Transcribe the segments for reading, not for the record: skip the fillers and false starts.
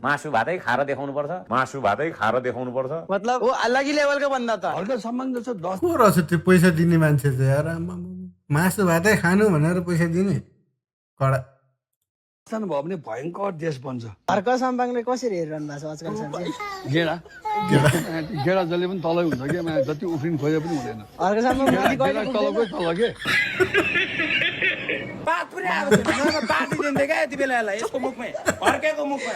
मासु भातै खाएर देखाउनु पर्छ मतलब वो अलग ही लेवल का बंदा था। घरका सम्बन्ध छ 10 को रहेछ त्यो पैसा दिने मान्छे चाहिँ यार मासु भातै खानु भनेर पैसा दिने कडा जना भयो भने भयङ्कर देश बन्छ अर्को सम्पाङले कसरी हेरिरहनु भएको छ आजकल साँच्चै? गेडा गेडा जसले पनि तलै हुन्छ के मान्छे जति उफ्रिन खोजे पनि हुँदैन अर्को सम्पाङ माथि गेडा कहिले तलकै तल के बात पुरै आएको छ म पार्टी दिन्थे क्या यति बेला यसलाई यसको मुखमै फर्केको मुखमा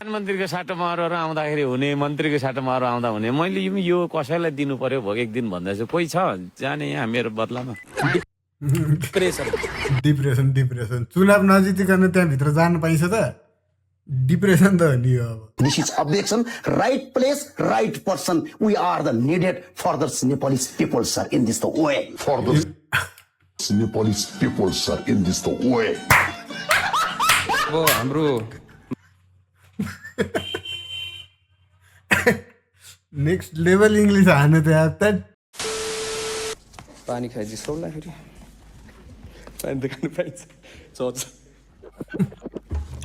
प्रधानमन्त्रीको साटोमा अरू आउँदाखेरि हुने मन्त्रीको साटोमा अरू आउँदा हुने मैले यो कसैलाई दिनु पर्यो भोग एक दिन भन्दैछु कोही छ जाने यहाँ मेरो बदलामा डिप्रेसन चुनाव नजितिकन त्यहाँभित्र जानु पाइन्छ त डिप्रेसन त हो नि यो अब This is objection, right place, right person. We are the needed for the Nepalese people, sir, in this the way. For the Nepalese people, sir, in this the way. अब हाम्रो नेक्स्ट लेभल इङ्ग्लिस हान्नु त यार त पानी खाइ जिस्काउला फेरि पानी त खानु पाइन्छ चच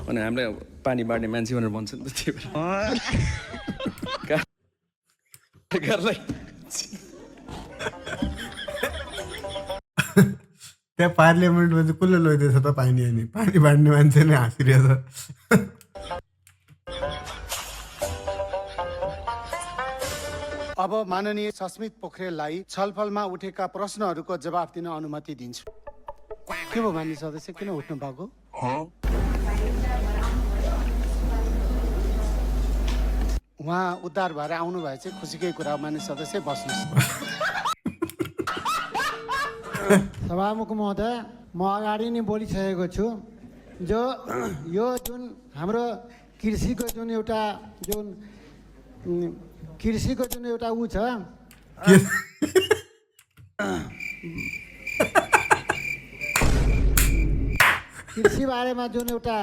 अनि हामीलाई पानी बाँड्ने मान्छे भनेर भन्छ नि त त्यही भएर त्यहाँ पार्लियामेन्टमा चाहिँ कसले लैदैछ त पानी अनि पानी बाँड्ने मान्छे नै हाँसिरहेछ अब माननीय सस्मित पोखरेललाई छलफलमा उठेका प्रश्नहरूको जवाफ दिन अनुमति दिन्छु। के भयो माननीय सदस्य किन उठ्नु भएको? उहाँ उद्धार भएर आउनु भए चाहिँ खुसीकै कुरा हो। माननीय सदस्य बस्नुहोस्। सभामुख महोदय म अगाडि नै बोलिसकेको छु जो यो जुन हाम्रो कृषिको जुन एउटा ऊ छ कृषि बारेमा जुन एउटा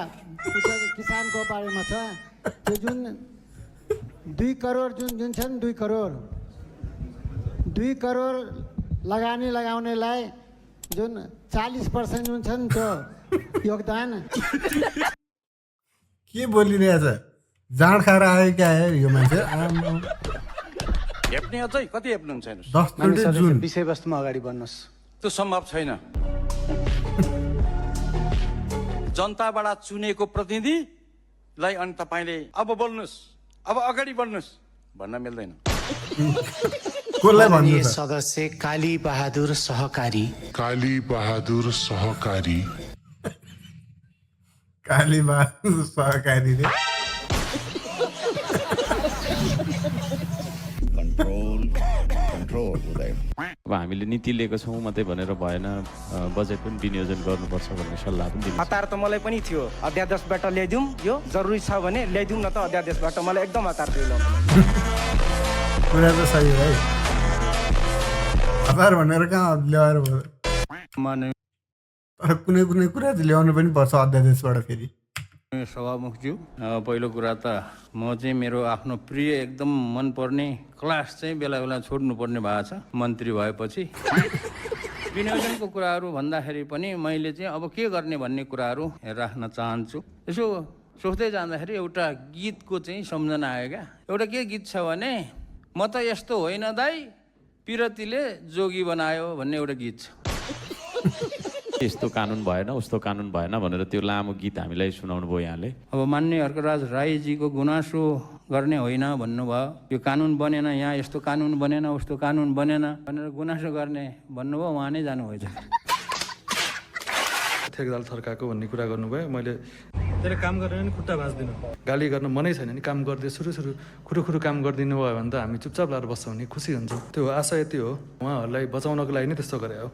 किसानको बारेमा छ त्यो जुन 2 करोड जुन छ नि 2 करोड लगानी लगाउनेलाई जुन 40% जुन छ नि त्यो योगदान के बोलिरहेछ जाँड खाएर आयो क्या यो मान्छे हेप्ने अझै कति हेप्नुहुन्छ 10 जुन विषयवस्तुमा अगाडि बढ्नुहोस्। त्यो सम्भव छैन जनताबाट चुनेको प्रतिनिधिलाई अनि तपाईँले अब बोल्नुहोस् अब अगाडि बढ्नुहोस् भन्न मिल्दैन। कसलाई भन्नु त सदस्य काली बहादुर सहकारी काली बहादुर सहकारी रे अब हामीले नीति लिएको छौँ मात्रै भनेर भएन बजेट पनि विनियोजन गर्नुपर्छ भन्ने सल्लाह पनि दिनु हतार त मलाई पनि थियो अध्यादेशबाट ल्याइदिउँ यो जरुरी छ भने ल्याइदिउँ न त अध्यादेशबाट मलाई एकदम हतार थियो कुरा त सही है हतार भनेर कहाँ ल्याएर भयो तर कुनै कुरा चाहिँ ल्याउनु पनि पर्छ अध्यादेशबाट फेरि सभामुखज्यू पहिलो कुरा त म चाहिँ मेरो आफ्नो प्रिय एकदम मनपर्ने क्लास चाहिँ बेला बेला छोड्नुपर्ने भएको छ मन्त्री भएपछि विनियोजनको कुराहरू भन्दाखेरि पनि मैले चाहिँ अब के गर्ने भन्ने कुराहरू राख्न चाहन्छु। यसो सोच्दै जाँदाखेरि एउटा गीतको चाहिँ सम्झना आयो क्या। एउटा के गीत छ भने म त यस्तो होइन दाइ पिरतीले जोगी बनायो भन्ने एउटा गीत छ। यस्तो कानुन भएन उस्तो कानुन भएन भनेर त्यो लामो गीत हामीलाई सुनाउनु भयो यहाँले। अब मान्य हर्कराज राईजीको गुनासो गर्ने होइन भन्नुभयो यो कानुन बनेन यहाँ यस्तो कानुन बनेन उस्तो कानुन बनेन भनेर गुनासो गर्ने भन्नुभयो उहाँ नै जानुभएछ। ठेकदार थर्काएको भन्ने कुरा गर्नुभयो। मैले त्यसले काम गरेर नि खुट्टा भाँच्दिनँ गाली गर्न मनै छैन नि काम गर्दै सुरु खुरु काम गरिदिनु भयो भने त हामी चुपचाप लाएर बस्छौँ नि खुसी हुन्छौँ। त्यो आशा यति हो उहाँहरूलाई बचाउनको लागि नै त्यस्तो गरे हो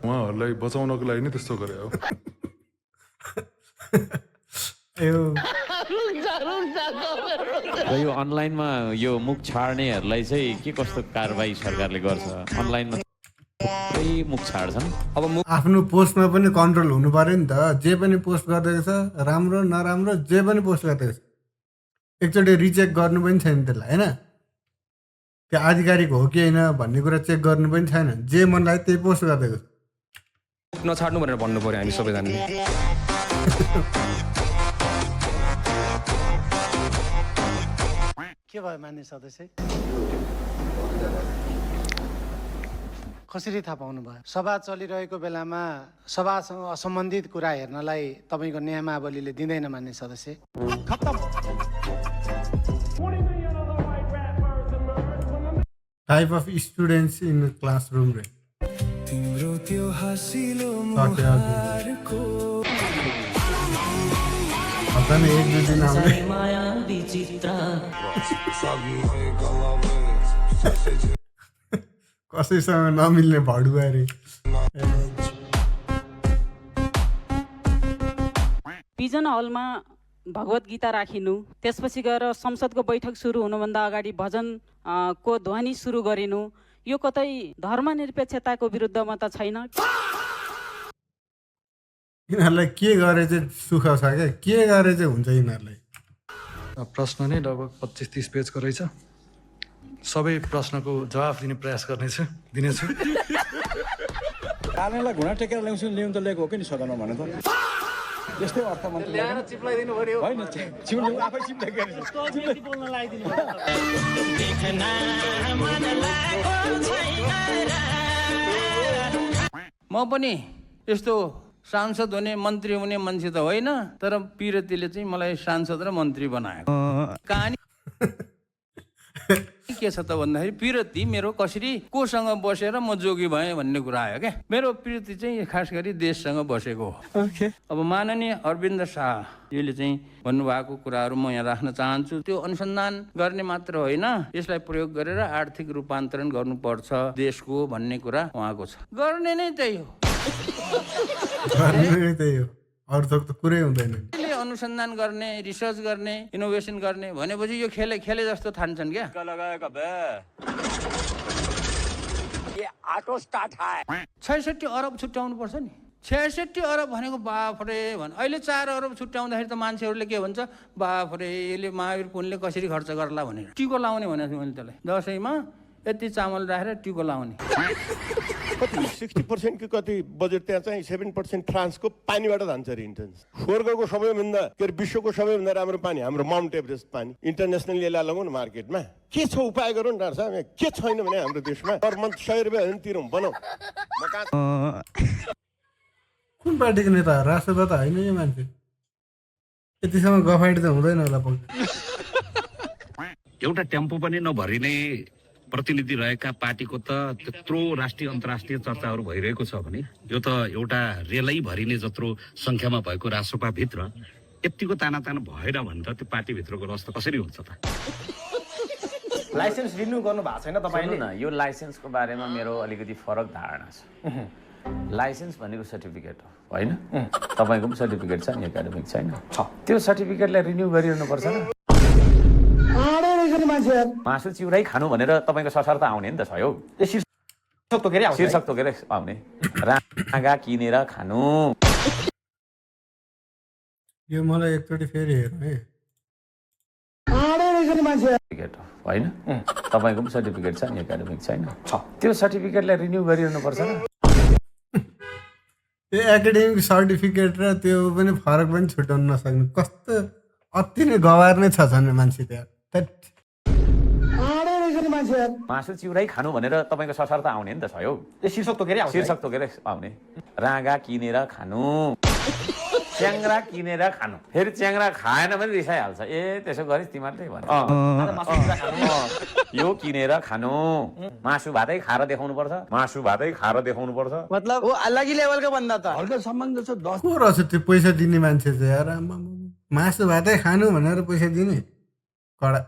र यो अनलाइनमा यो मुख छाड्नेहरूलाई चाहिँ के कस्तो कारबाही सरकारले गर्छ? अनलाइनमा मुख छाड्छन्। अब आफ्नो पोस्टमा पनि कन्ट्रोल हुनु पर्यो नि त। जे पनि पोस्ट गरिदिएको छ राम्रो नराम्रो जे पनि पोस्ट गरिदिएको छ एकचोटि रिचेक गर्नु पनि छैन त्यसलाई होइन। त्यो आधिकारिक हो कि होइन भन्ने कुरा चेक गर्नु पनि छैन। जे मन लाग्यो त्यही पोस्ट गरिदिएको छ। नछाड्नु भनेर भन्नु पर्यो हामी सबैजनाले। के भयो मान्य सदस्य कसरी थाहा पाउनु भयो सभा चलिरहेको बेलामा सभासँग असम्बन्धित कुरा हेर्नलाई तपाईँको नियमावलीले दिँदैन मान्य सदस्य type of students in classroom रे पता नहीं एक दो दिन आउने कसैसँग नमिल्ने भडुवा रे पिजन हलमा भगवत गीता राखिनु त्यसपछि गएर संसदको बैठक सुरु हुनुभन्दा अगाडि भजन को ध्वनि सुरु गरिनु यो कतै धर्मनिरपेक्षताको विरुद्धमा त छैन यिनीहरूलाई के गरे चाहिँ सुख छ क्या के गरे चाहिँ हुन्छ यिनीहरूलाई प्रश्न नै लगभग 25-30 पेजको रहेछ सबै प्रश्नको जवाफ दिने प्रयास दिनेछु कानेलाई घुँडा टेकेर ल्याउँछु ल्याउनु त ल्याएको हो कि नि सदनमा भने त यस्तै अर्थमन्त्री चिप्लाइदिनु पर्यो होइन चिप्लाउनु आफै म पनि यस्तो सांसद हुने मन्त्री हुने मान्छे त होइन तर पिरतीले चाहिँ मलाई सांसद र मन्त्री बनाएको कहानी के छ त भन्दाखेरि पिरती मेरो कसरी कोसँग बसेर म जोगी भएँ भन्ने कुरा आयो क्या मेरो पिरती चाहिँ खास गरी देशसँग बसेको हो अब माननीय अरविन्द शाहले चाहिँ भन्नुभएको कुराहरू म यहाँ राख्न चाहन्छु त्यो अनुसन्धान गर्ने मात्र होइन यसलाई प्रयोग गरेर आर्थिक रूपान्तरण गर्नुपर्छ देशको भन्ने कुरा उहाँको छ गर्ने नै त्यही हो अरू थोक त कुरै हुँदैन अनुसन्धान गर्ने रिसर्च गर्ने इनोभेसन गर्ने भनेपछि यो खेले जस्तो ठान्छन् क्या लगाएका भए 66 अरब छुट्याउनु पर्छ नि 66 अरब भनेको बाफरे भन अहिले 4 अरब छुट्याउँदाखेरि त मान्छेहरूले के भन्छ बाफरे यसले महावीर पुनले कसरी खर्च गर्ला भनेर टिको लाउने भनेको छु मैले त्यसलाई दसैँमा यति चामल राखेर टिको लाउने कति 60% कि कति बजेट त्यहाँ चाहिँ 7% फ्रान्सको पानीबाट जान्छ अरे इन्टरनेस स्वर्गको सबैभन्दा के अरे विश्वको सबैभन्दा राम्रो पानी हाम्रो माउन्ट एभरेस्ट पानी इन्टरनेसनल यसलाई लगाउँ न मार्केटमा के छ उपाय गरौँ न डाक्टर साहब के छैन भने हाम्रो देशमा पर मन्थ 100 रुपियाँ तिरौँ बनाऊ कुन पार्टीको नेता राष्ट्रपति त होइन यो मान्छे यतिसम्म गफाइट त हुँदैन होला एउटा टेम्पो पनि नभरिने प्रतिनिधि रहेका पार्टीको त त्यत्रो राष्ट्रिय अन्तर्राष्ट्रिय चर्चाहरू भइरहेको छ भने यो त एउटा रेलै भरिने जत्रो संख्यामा भएको राष्ट्रसभाभित्र यतिको तानाताना भएन भने त त्यो पार्टीभित्रको रस कसरी हुन्छ त लाइसेन्स रिन्यू गर्नु भएको छैन तपाईले न यो लाइसेन्सको बारेमा मेरो अलिकति फरक धारणा छ लाइसेन्स भनेको सर्टिफिकेट हो होइन तपाईँको पनि सर्टिफिकेट छ नि एकाडेमिक छैन त्यो सर्टिफिकेटलाई रिन्यू गरिरहनु पर्छ न मासु चिउराई खानु भनेर तपाईँको सशर्त आउने नि त छ हौ शीर्षक तोकेर आउने राँगा किनेर खानु यो मलाई एकचोटि फेरि हेर्नु है सर्टिफिकेट हो होइन तपाईँको पनि सर्टिफिकेट छ नि एकाडेमिक छैन त्यो सर्टिफिकेटलाई रिन्यू गरिरहनु पर्छ न त्यो एकाडेमिक सर्टिफिकेट र त्यो पनि फरक पनि छुट्याउन नसक्नु कस्तो अति नै गवार नै छ झन् मान्छे त्यहाँ मासु चिउराई खानु भनेर तपाईँको सशर्त आउने नि त छ हौ शीर्षक तोकेर आउने राँगा किनेर खानु च्याङ्रा किनेर खानु फेरि च्याङ्रा खाएन भने रिसाइहाल्छ ए त्यसो गरिस् तिमीहरूले भने यो किनेर खानु मासु भातै खाएर देखाउनु पर्छ मतलब वो अलग ही लेवल का बंदा था हल्का सम्बन्ध छ को रहेछ त्यो पैसा दिने मान्छे चाहिँ यार मासु भातै खानु भनेर पैसा दिने कडा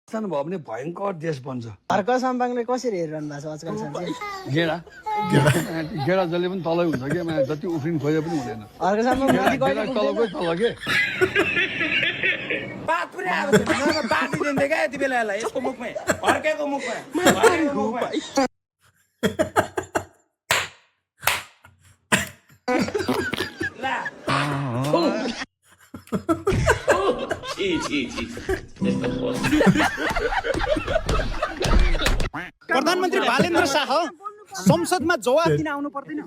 भयो भने भयङ्कर देश बन्छ अर्को सम्पाङले कसरी हेरिरहनु भएको छ आजकल साँच्चै गेडा जसले पनि तलै हुन्छ क्या जति उफ्रिन खोजे पनि हुँदैन अर्को सम्पाङ तलकै तल के पार्टी दिन्थे क्या यति बेला यसको मुखमै अर्केको मुखमा प्रधानमन्त्री बालेन्द्र शाह संसदमा जवाफ दिन आउनु पर्दैन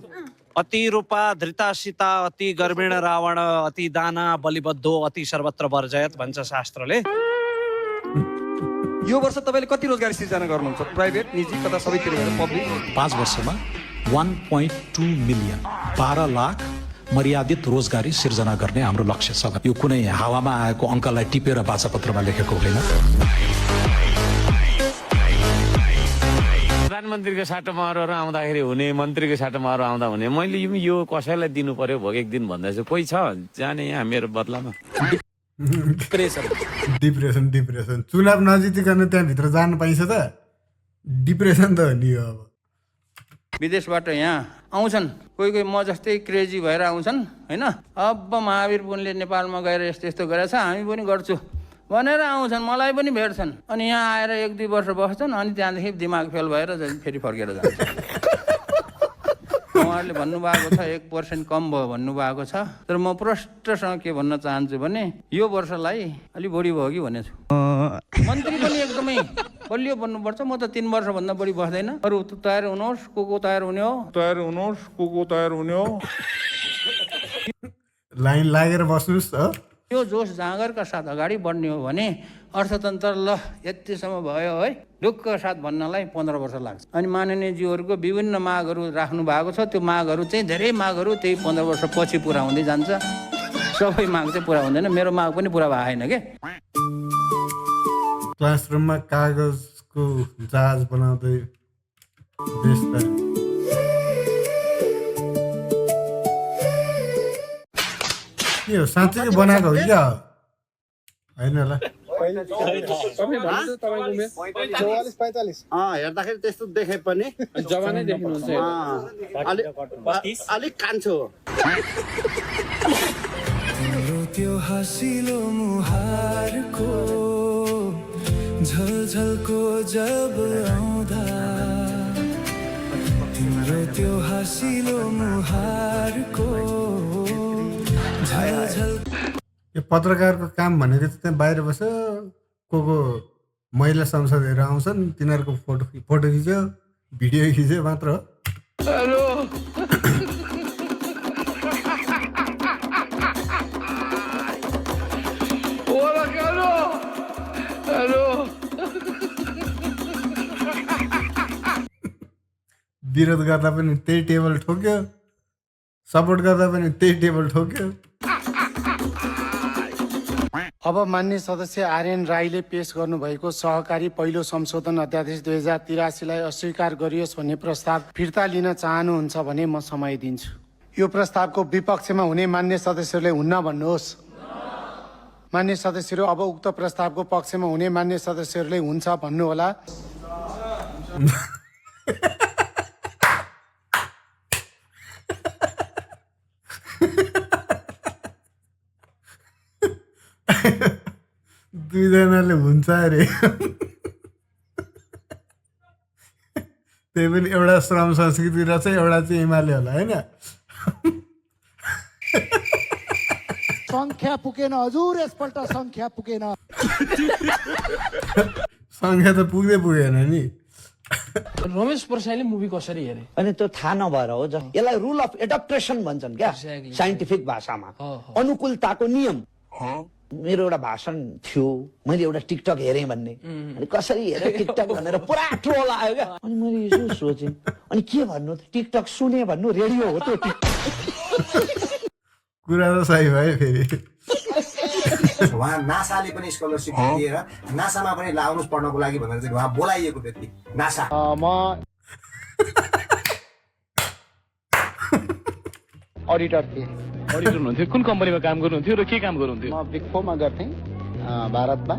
अति रूपा धृता सीता अति गर्भिण रावण अति दाना बलिबद्धो अति सर्वत्र वर्जयत भन्छ शास्त्रले। यो वर्ष तपाईँले कति रोजगारी सिर्जना गर्नुहुन्छ? प्राइभेट, निजी, कता सबैतिर गएर पब्लिक? 5 वर्षमा 1.2 मिलियन 12 लाख मर्यादित रोजगारी सिर्जना गर्ने हाम्रो लक्ष्य छ। यो कुनै हावामा आएको अङ्कलाई टिपेर बाचापत्रमा लेखेको होइन। प्रधानमन्त्रीको साटोमा अरूहरू आउँदाखेरि हुने, मन्त्रीको साटोमा अरू आउँदा हुने, मैले यो कसैलाई दिनु पर्यो भोक एक दिन भन्दैछु। कोही छ जाने यहाँ मेरो बदलामा? डिप्रेसन चुनाव नजितिकन त्यहाँभित्र जानु पाइन्छ त? डिप्रेसन त हो नि यो। अब विदेशबाट यहाँ आउँछन्, कोही म जस्तै क्रेजी भएर आउँछन् होइन। अब महावीर पुनले नेपालमा गएर यस्तो यस्तो गरेछ, हामी पनि गर्छु भनेर आउँछन्, मलाई पनि भेट्छन्, अनि यहाँ आएर 1-2 वर्ष बस्छन्, अनि त्यहाँदेखि दिमाग फेल भएर फेरि फर्केर जान्छ। उहाँहरूले भन्नुभएको छ 1% कम भयो भन्नुभएको छ, तर म प्रष्टसँग के भन्न चाहन्छु भने यो वर्षलाई अलि बढी भयो कि भनेको छु। मन्त्री पनि एकदमै बलियो बन्नुपर्छ। म त 3 वर्षभन्दा बढी बस्दैन। अरू तयार हुनुहोस्, को तयार हुने हो, तयार हुनुहोस्, को तयार हुने हो, लाइन लागेर बस्नुहोस्। यो जोस जाँगरका साथ अगाडि बढ्ने हो भने अर्थतन्त्र ल यतिसम्म भयो है, ढुक्क साथ भन्नलाई 15 वर्ष लाग्छ। अनि माननीयज्यूहरूको विभिन्न मागहरू राख्नु भएको छ, त्यो मागहरू चाहिँ धेरै मागहरू त्यही 15 वर्ष पछि पुरा हुँदै जान्छ। सबै माग चाहिँ पुरा हुँदैन, मेरो माग पनि पुरा भएन के। क्लासरुममा कागजको जहाज बनाउँदै व्यस्त। के हो, साँच्चै बनाएको हो क्या? होइन होला। हेर्दाखेरि त्यस्तो देखे पनि जवानै देख्नुहुन्छ। अलिक कान्छो हो। त्यो हँसिलो मुहारको झलझलको जब आउँदा, तिम्रो त्यो हँसिलो मुहारको झलझल। यो पत्रकारको काम भनेको चाहिँ त्यहाँ बाहिर बस्यो, को महिला संसदहरू आउँछन्, तिनीहरूको फोटो खिच्यो, भिडियो खिच्यो मात्र हो। विरोध गर्दा पनि त्यही टेबल ठोक्यो, सपोर्ट गर्दा पनि त्यही टेबल ठोक्यो। अब मान्य सदस्य आर्यन राईले पेश गर्नुभएको सहकारी पहिलो संशोधन अध्यादेश 2083लाई अस्वीकार गरियोस् भन्ने प्रस्ताव फिर्ता लिन चाहनुहुन्छ भने म समय दिन्छु। यो प्रस्तावको विपक्षमा हुने मान्य सदस्यहरूले हुन्न भन्नुहोस्। मान्य सदस्यहरू अब उक्त प्रस्तावको पक्षमा हुने मान्य सदस्यहरूले हुन्छ भन्नुहोला। दुईजनाले हुन्छ अरे। त्यही पनि एउटा श्रम संस्कृति रहेछ, एउटा चाहिँ एमाले होला होइन। संख्या पुगेन हजुर, यसपल्ट संख्या पुगेन। संख्या त पुगेन नि। रमेश प्रसाईले मुभी कसरी हेरे? अनि त्यो थाहा नभएर हो। यसलाई रुल अफ एडप्टेसन भन्छन् क्या साइन्टिफिक भाषामा, अनुकूलताको नियम। मेरो एउटा भाषण थियो, मैले एउटा टिकटक हेरेँ भन्ने, अनि कसरी हेरेँ टिकटक भनेर पुरा ट्रोल आयो क्या। अनि मैले यसो सोचेँ, अनि के भन्नु त, टिकटक सुने भन्नु, रेडियो हो त्यो। कुरा त सही भयो फेरि। उहाँ नासाले पनि स्कलरसिप दिएर नासामा पनि लाउनुहोस् पढ्नको लागि भनेर चाहिँ उहाँ बोलाइएको व्यक्ति नासा। म अडिटर थिएँ। अडिटर हुनुहुन्थ्यो? कुन कम्पनीमा काम गर्नुहुन्थ्यो र के काम गर्नुहुन्थ्यो? म बिग फोरमा गर्थेँ भारतमा,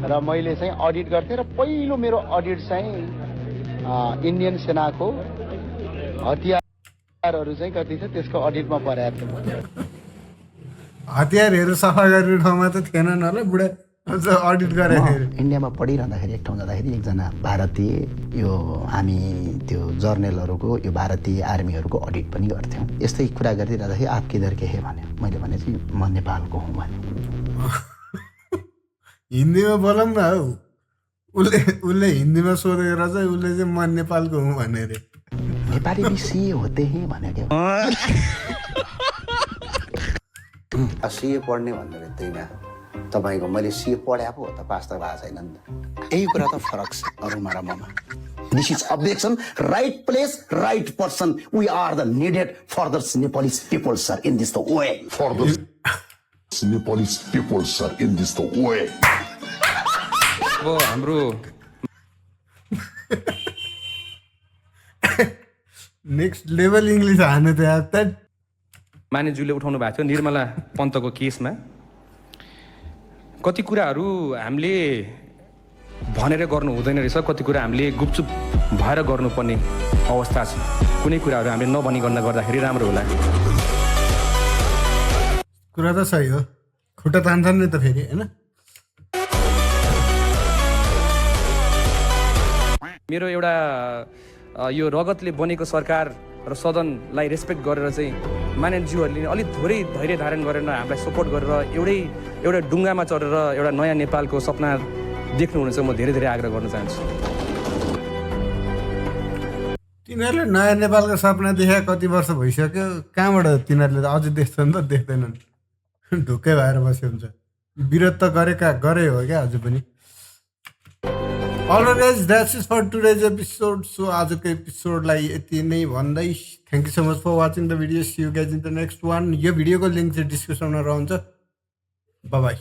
र मैले चाहिँ अडिट गर्थेँ। र पहिलो मेरो अडिट चाहिँ इन्डियन सेनाको हतियारहरू चाहिँ कति छ त्यसको अडिटमा परेको थियो। हतियारहरू सफा गर्ने ठाउँमा त थिएन होला, बुढा अडिट गरेर। इन्डियामा पढिरहँदाखेरि एक ठाउँ जाँदाखेरि एकजना भारतीय यो हामी त्यो जर्नलहरूको यो भारतीय आर्मीहरूको अडिट पनि गर्थ्यौँ। यस्तै कुरा गरिरहँदाखेरि आप किधर के हे भन्यो। मैले भने चाहिँ म नेपालको हुँ भने। हिन्दीमा बोलौँ न हौ। उसले हिन्दीमा सोधेर चाहिँ उसले चाहिँ म नेपालको हुँ भने अरे। नेपाली भी सीए होते हैं भनेको सीए पढ्ने भन्ने बित्तिकैमा तपाईँको मैले सीए पढ्या पो हो त पास त भएको छैन नि त यही कुरा त फरक छ अरूमा र ममा this is objection right place right person we are the needed for the Nepali people sir in this the way For the Nepalese people, sir, in this the way. अब हाम्रो नेक्स्ट लेभल इङ्ग्लिस हान्नु त यार त मानिसज्यूले उठाउनु भएको थियो निर्मला पन्तको केसमा कति कुराहरू हामीले भनेर गर्नु हुँदैन रहेछ कति कुरा हामीले गुपचुप भएर गर्नुपर्ने अवस्था छ कुनै कुराहरू हामीले नभनिकन गर्दाखेरि राम्रो होला कुरा त सही हो खुट्टा तान्छन् नि त फेरि होइन मेरो एउटा यो रगतले बनेको सरकार र सदनलाई रेस्पेक्ट गरेर चाहिँ मानिसज्यूहरूले अलिक थोरै धैर्य धारण गरेर हामीलाई सपोर्ट गरेर एउटा डुङ्गामा चढेर एउटा नयाँ नेपालको सपना देख्नुहुनेछ म धेरै धेरै आग्रह गर्न चाहन्छु तिनीहरूले नयाँ नेपालको सपना देखे कति वर्ष भइसक्यो कहाँबाट तिनीहरूले त अझै देख्छन् त देख्दैनन् ढुक्कै भएर बस्यो हुन्छ विरोध त गरे हो क्या अझै पनि always that's is for today's episode so आजको एपिसोडलाई यति नै भन्दै thank you so much for watching the video see you guys in the next one यो भिडियोको लिङ्क चाहिँ डिस्क्रिप्सनमा रहन्छ बाई बाई